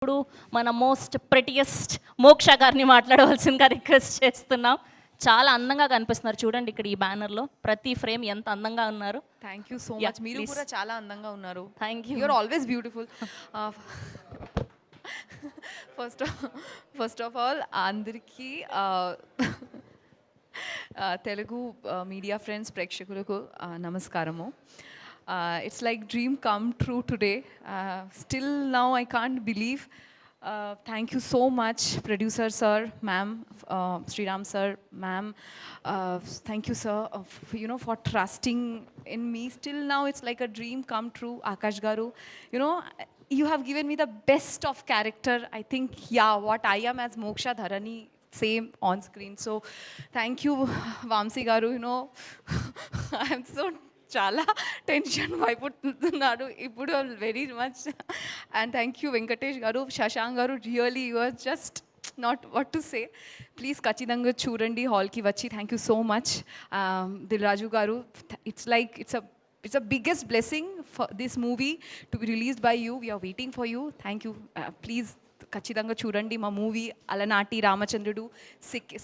ఇప్పుడు మన most prettiest మోక్ష గారిని మాట్లాడవలసిందిగా రిక్వెస్ట్ చేస్తున్నాం. చాలా అందంగా కనిపిస్తున్నారు చూడండి, ఇక్కడ ఈ బ్యానర్లో ప్రతి ఫ్రేమ్ ఎంత అందంగా ఉన్నారు. Thank you so much. మీరు కూడా చాలా అందంగా ఉన్నారు. Thank you. You are always beautiful. First of all అందరికీ తెలుగు మీడియా ఫ్రెండ్స్ ప్రేక్షకులకు నమస్కారము. It's like dream come true today. Still now I can't believe. Thank you so much, producer sir, ma'am, Sriram sir, ma'am. Thank you sir, for trusting in me. Still now it's like a dream come true. Akash garu, you have given me the best of character. I think, what I am as Moksha Dharani, same on screen. So thank you Vamsi garu. I am so చాలా tension భయపడుతున్నాడు ఇప్పుడు very much. And thank you Venkatesh గారు, శశాంక్ గారు, really you are just not what to say. Please ఖచ్చితంగా చూడండి హాల్కి వచ్చి. Thank you so much Dil Raju గారు. It's a biggest blessing for this movie to be released by you. We are waiting for you. Thank you. Please ఖచ్చితంగా చూడండి మా movie అలనాటి రామచంద్రుడు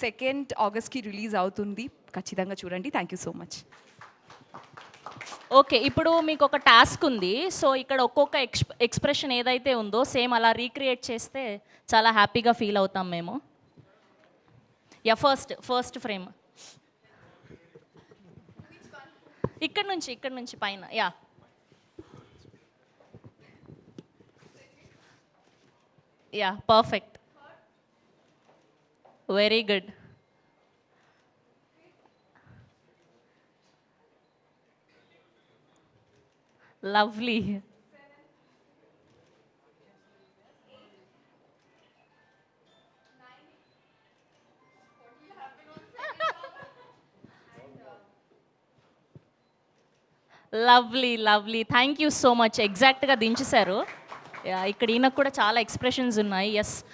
2nd ఆగస్ట్కి రిలీజ్ అవుతుంది. ఖచ్చితంగా చూడండి. Thank you so much. Okay, ఇప్పుడు మీకు ఒక టాస్క్ ఉంది. సో ఇక్కడ ఒక్కొక్క ఎక్స్ప్రెషన్ ఏదైతే ఉందో సేమ్ అలా రీక్రియేట్ చేస్తే చాలా హ్యాపీగా ఫీల్ అవుతాం మేము. ఫస్ట్ ఫ్రేమ్ ఇక్కడ నుంచి పైన. Yeah perfect, very good. Lovely. Lovely. Thank you so much. ఎగ్జాక్ట్గా దించేశారు. ఇక్కడ ఈయనకు కూడా చాలా ఎక్స్ప్రెషన్స్ ఉన్నాయి. ఎస్,